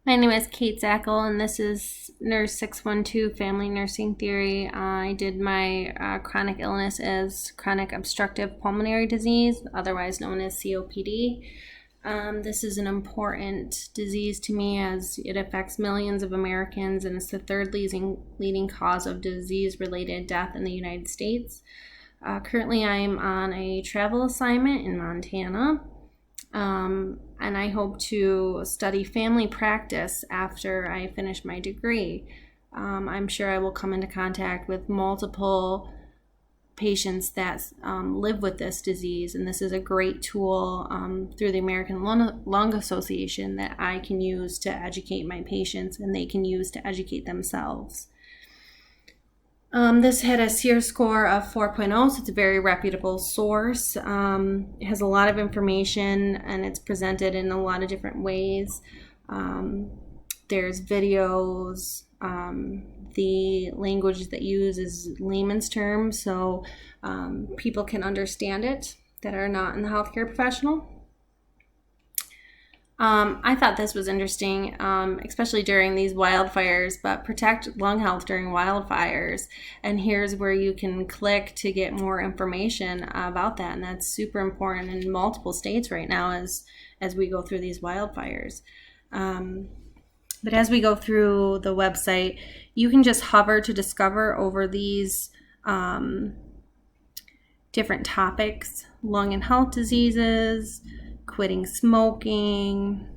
My name is Kate Zackel, and this is Nurs 612 Family Nursing Theory. I did my chronic illness as chronic obstructive pulmonary disease, otherwise known as COPD. This is an important disease to me as it affects millions of Americans, and it's the third leading cause of disease-related death in the United States. Currently, I'm on a travel assignment in Montana. And I hope to study family practice after I finish my degree. I'm sure I will come into contact with multiple patients that live with this disease, and this is a great tool through the American Lung Association that I can use to educate my patients, and they can use to educate themselves. This had a SEER score of 4.0, so it's a very reputable source. It has a lot of information, and it's presented in a lot of different ways. There's videos. The language that used is layman's terms, so people can understand it that are not in the healthcare professional. I thought this was interesting, especially during these wildfires, but protect lung health during wildfires. And here's where you can click to get more information about that. And that's super important in multiple states right now as we go through these wildfires. But as we go through the website, you can just hover to discover over these different topics: lung and health diseases, quitting smoking,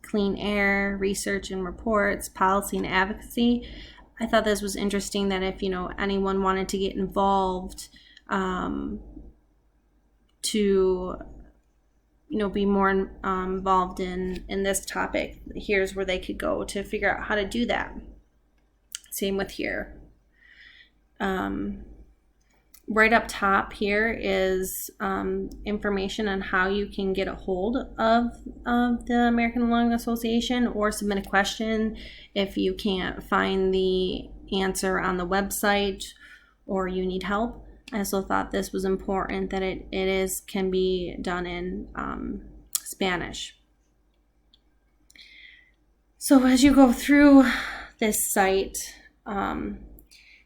clean air, research and reports, policy and advocacy. I thought this was interesting that if anyone wanted to get involved to be more involved in this topic, here's where they could go to figure out how to do that. Same with here. Right up top here is information on how you can get a hold of the American Lung Association or submit a question if you can't find the answer on the website or you need help. I also thought this was important that it can be done in Spanish. So as you go through this site,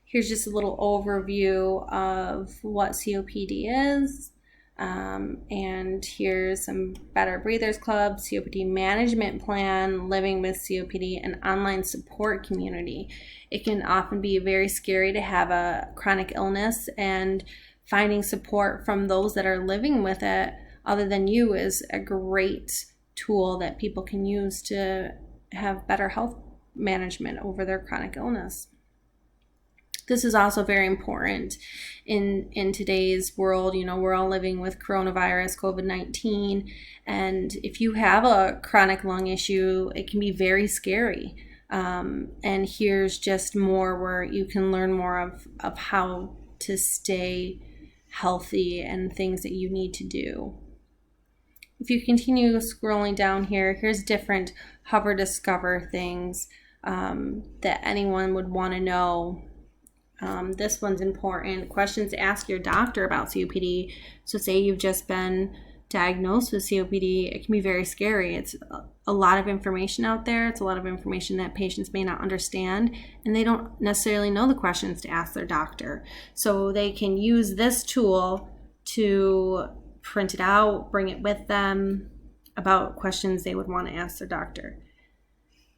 here's just a little overview of what COPD is. And here's some Better Breathers Club, COPD management plan, living with COPD, and online support community. It can often be very scary to have a chronic illness, and finding support from those that are living with it other than you is a great tool that people can use to have better health management over their chronic illness. This is also very important in today's world. We're all living with coronavirus, COVID-19, and if you have a chronic lung issue, it can be very scary. And here's just more where you can learn more of how to stay healthy and things that you need to do. If you continue scrolling down here, here's different hover discover things that anyone would want to know. This one's important. Questions to ask your doctor about COPD. So say you've just been diagnosed with COPD, it can be very scary. It's a lot of information out there. It's a lot of information that patients may not understand, and they don't necessarily know the questions to ask their doctor. So they can use this tool to print it out, bring it with them about questions they would want to ask their doctor.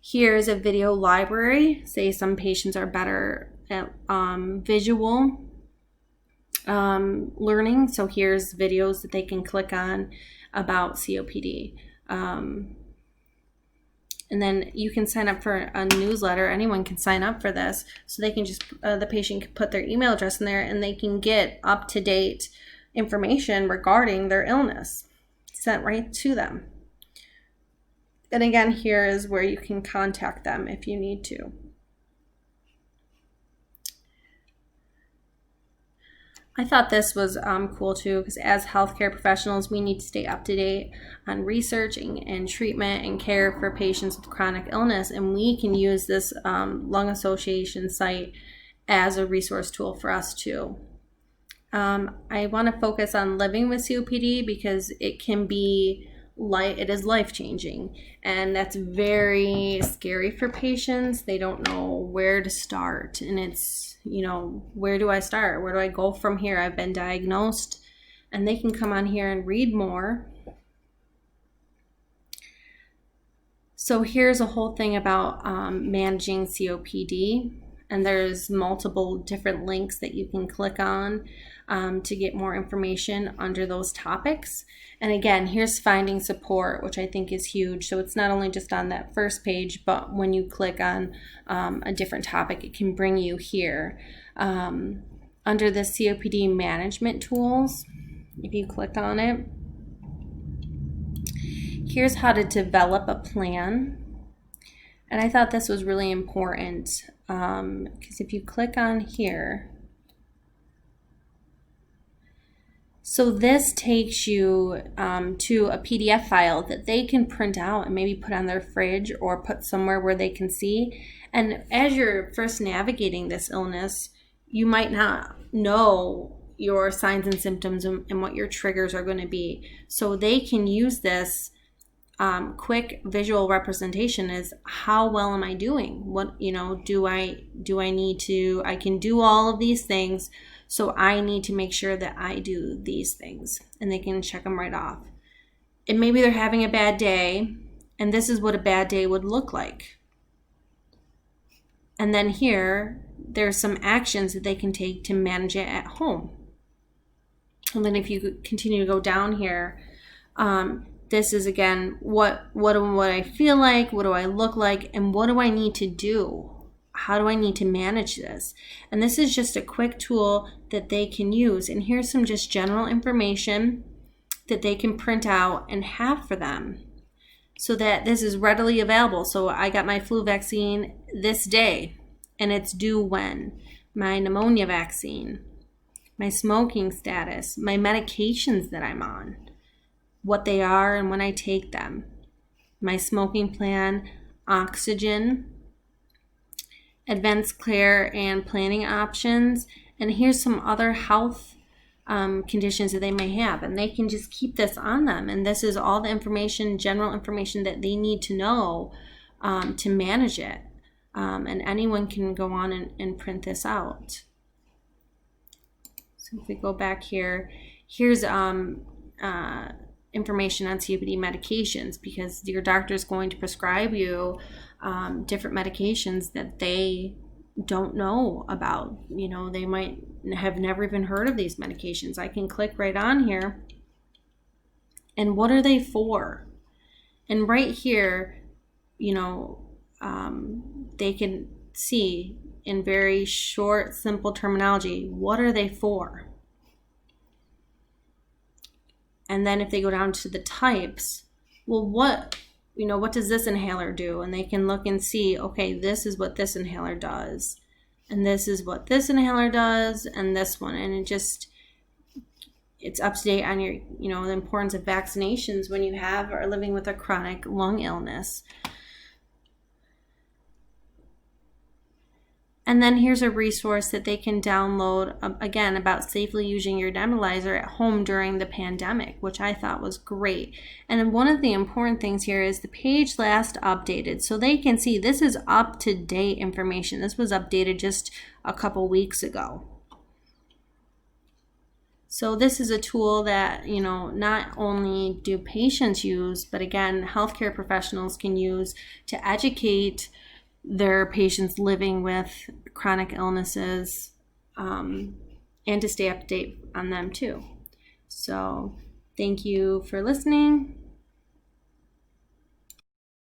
Here's a video library. Say some patients are better at visual learning, so here's videos that they can click on about COPD. And then you can sign up for a newsletter. Anyone can sign up for this, so they can just the patient can put their email address in there, and they can get up-to-date information regarding their illness sent right to them. And again, here is where you can contact them if you need to. I thought this was cool too, because as healthcare professionals, we need to stay up to date on research and treatment and care for patients with chronic illness, and we can use this Lung Association site as a resource tool for us too. I want to focus on living with COPD because it can be it is life-changing, and that's very scary for patients. They don't know where to start, and it's, where do I start? Where do I go from here? I've been diagnosed, and they can come on here and read more. So here's a whole thing about managing COPD, and there's multiple different links that you can click on to get more information under those topics. And again, here's finding support, which I think is huge. So it's not only just on that first page, but when you click on a different topic, it can bring you here. Under the COPD management tools, if you click on it, here's how to develop a plan. And I thought this was really important because if you click on here, so this takes you to a PDF file that they can print out and maybe put on their fridge or put somewhere where they can see. And as you're first navigating this illness, you might not know your signs and symptoms and what your triggers are going to be. So they can use this quick visual representation is, how well am I doing? What, do I need to, I can do all of these things, so I need to make sure that I do these things, and they can check them right off. And maybe they're having a bad day, and this is what a bad day would look like. And then here, there's some actions that they can take to manage it at home. And then if you continue to go down here, this is again, what I feel like, what do I look like, and what do I need to do? How do I need to manage this? And this is just a quick tool that they can use. And here's some just general information that they can print out and have for them so that this is readily available. So I got my flu vaccine this day, and it's due when? My pneumonia vaccine, my smoking status, my medications that I'm on, what they are and when I take them, my smoking plan, oxygen, advanced care and planning options, and here's some other health conditions that they may have, and they can just keep this on them. And this is all the information, general information that they need to know to manage it. And anyone can go on and print this out. So if we go back here, here's information on COPD medications, because your doctor is going to prescribe you different medications that they don't know about. They might have never even heard of these medications. I can click right on here, and what are they for? And right here, they can see in very short, simple terminology, what are they for? And then if they go down to the types, well, what does this inhaler do? And they can look and see, okay, this is what this inhaler does, and this is what this inhaler does, and this one. And it's up to date on your, the importance of vaccinations when you are living with a chronic lung illness. And then here's a resource that they can download, again, about safely using your nebulizer at home during the pandemic, which I thought was great. And one of the important things here is the page last updated. So they can see this is up-to-date information. This was updated just a couple weeks ago. So this is a tool that, not only do patients use, but again, healthcare professionals can use to educate their patients living with chronic illnesses and to stay up to date on them too. So thank you for listening.